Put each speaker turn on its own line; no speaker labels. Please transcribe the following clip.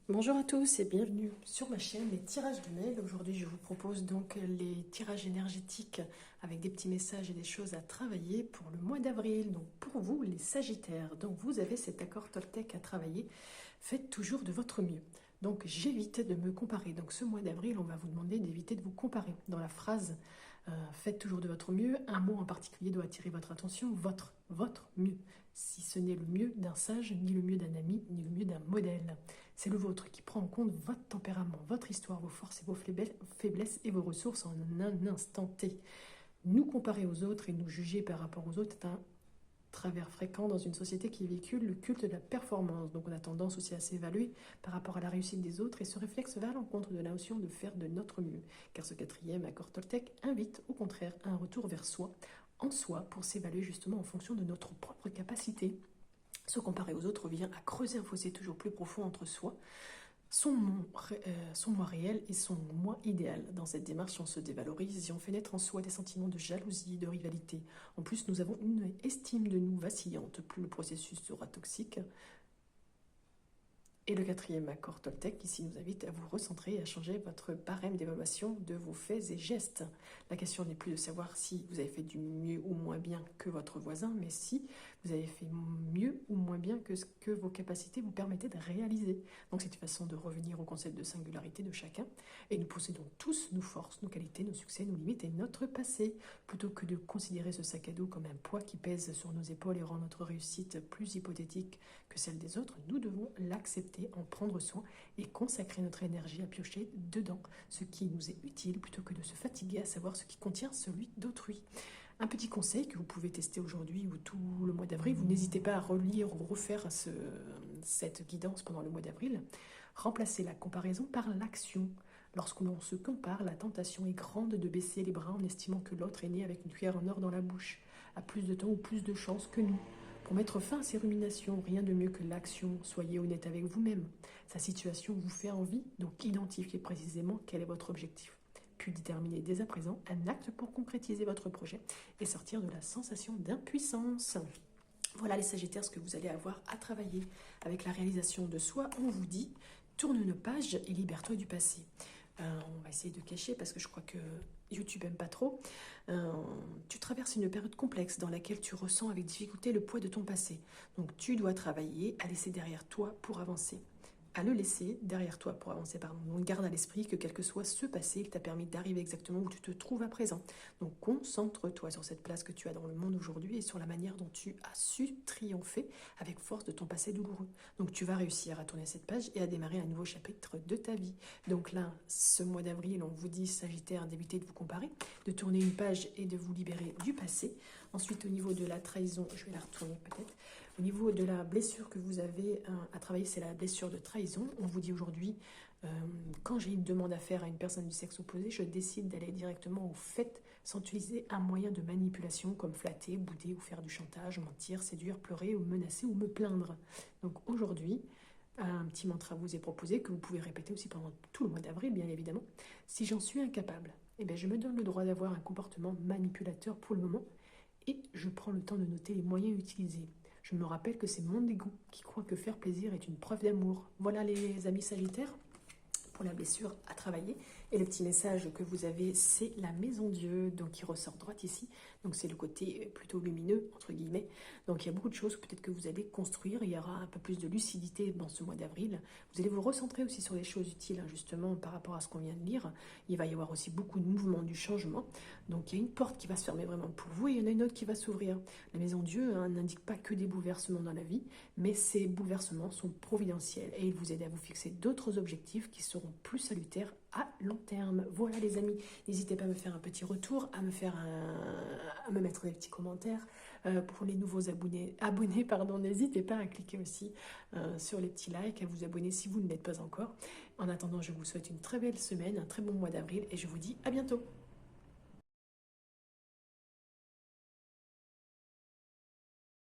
Bonjour à tous et bienvenue sur ma chaîne Les Tirages de mail. Aujourd'hui, je vous propose donc les tirages énergétiques avec des petits messages et des choses à travailler pour le mois d'avril. Donc pour vous, les Sagittaires, donc vous avez cet accord Toltec à travailler. Faites toujours de votre mieux. Donc j'évite de me comparer. Donc ce mois d'avril, on va vous demander d'éviter de vous comparer. Dans la phrase faites toujours de votre mieux, un mot en particulier doit attirer votre attention, votre mieux. Si ce n'est le mieux d'un sage, ni le mieux d'un ami, ni le mieux d'un modèle. C'est le vôtre qui prend en compte votre tempérament, votre histoire, vos forces et vos faiblesses et vos ressources en un instant T. Nous comparer aux autres et nous juger par rapport aux autres est un travers fréquent dans une société qui véhicule le culte de la performance. Donc on a tendance aussi à s'évaluer par rapport à la réussite des autres et ce réflexe va à l'encontre de la notion de faire de notre mieux. Car ce quatrième accord Toltec invite au contraire à un retour vers soi, en soi, pour s'évaluer justement en fonction de notre propre capacité. Se comparer aux autres vient à creuser un fossé toujours plus profond entre soi, son moi réel et son moi idéal. Dans cette démarche, on se dévalorise et on fait naître en soi des sentiments de jalousie, de rivalité. En plus, nous avons une estime de nous vacillante. Plus le processus sera toxique, et le quatrième accord Toltec ici nous invite à vous recentrer et à changer votre barème d'évaluation de vos faits et gestes. La question n'est plus de savoir si vous avez fait du mieux ou moins bien que votre voisin, mais si vous avez fait mieux ou moins bien que ce que vos capacités vous permettaient de réaliser. Donc c'est une façon de revenir au concept de singularité de chacun. Et nous possédons tous nos forces, nos qualités, nos succès, nos limites et notre passé. Plutôt que de considérer ce sac à dos comme un poids qui pèse sur nos épaules et rend notre réussite plus hypothétique que celle des autres, nous devons l'accepter, en prendre soin et consacrer notre énergie à piocher dedans ce qui nous est utile plutôt que de se fatiguer à savoir ce qui contient celui d'autrui. Un petit conseil que vous pouvez tester aujourd'hui ou tout le mois d'avril, vous n'hésitez pas à relire ou refaire cette guidance pendant le mois d'avril. Remplacez la comparaison par l'action. Lorsque l'on se compare, la tentation est grande de baisser les bras en estimant que l'autre est né avec une cuillère en or dans la bouche, a plus de temps ou plus de chance que nous. Pour mettre fin à ces ruminations, rien de mieux que l'action. Soyez honnête avec vous-même. Sa situation vous fait envie, donc identifiez précisément quel est votre objectif. Puis déterminez dès à présent un acte pour concrétiser votre projet et sortir de la sensation d'impuissance. Voilà les Sagittaires, ce que vous allez avoir à travailler. Avec la réalisation de soi, on vous dit, tourne une page et libère-toi du passé. On va essayer de cacher parce que je crois que YouTube aime pas trop. Tu traverses une période complexe dans laquelle tu ressens avec difficulté le poids de ton passé. Donc tu dois travailler à laisser derrière toi pour avancer. À le laisser derrière toi pour avancer, pardon. Donc garde à l'esprit que quel que soit ce passé, il t'a permis d'arriver exactement où tu te trouves à présent. Donc concentre-toi sur cette place que tu as dans le monde aujourd'hui et sur la manière dont tu as su triompher avec force de ton passé douloureux. Donc tu vas réussir à tourner cette page et à démarrer un nouveau chapitre de ta vie. Donc là, ce mois d'avril, on vous dit, Sagittaire, d'éviter de vous comparer, de tourner une page et de vous libérer du passé. Ensuite, au niveau de la trahison, je vais la retourner peut-être. Au niveau de la blessure que vous avez à travailler, c'est la blessure de trahison. On vous dit aujourd'hui, quand j'ai une demande à faire à une personne du sexe opposé, je décide d'aller directement au fait sans utiliser un moyen de manipulation comme flatter, bouder ou faire du chantage, mentir, séduire, pleurer ou menacer ou me plaindre. Donc aujourd'hui, un petit mantra vous est proposé que vous pouvez répéter aussi pendant tout le mois d'avril, bien évidemment. Si j'en suis incapable, eh bien je me donne le droit d'avoir un comportement manipulateur pour le moment et je prends le temps de noter les moyens utilisés. Je me rappelle que c'est mon ego qui croit que faire plaisir est une preuve d'amour. Voilà les amis Sagittaires pour la blessure à travailler. Et le petit message que vous avez, c'est la maison Dieu, donc qui ressort droite ici. Donc c'est le côté plutôt lumineux, entre guillemets. Donc il y a beaucoup de choses peut-être que vous allez construire. Il y aura un peu plus de lucidité dans ce mois d'avril. Vous allez vous recentrer aussi sur les choses utiles, hein, justement, par rapport à ce qu'on vient de lire. Il va y avoir aussi beaucoup de mouvements du changement. Donc il y a une porte qui va se fermer vraiment pour vous et il y en a une autre qui va s'ouvrir. La maison Dieu n'indique pas que des bouleversements dans la vie, mais ces bouleversements sont providentiels et ils vous aident à vous fixer d'autres objectifs qui seront plus salutaires à long terme. Voilà les amis, n'hésitez pas à me faire un petit retour, à me mettre des petits commentaires. Pour les nouveaux abonnés pardon, n'hésitez pas à cliquer aussi sur les petits likes, à vous abonner si vous ne l'êtes pas encore. En attendant, je vous souhaite une très belle semaine, un très bon mois d'avril et je vous dis à bientôt.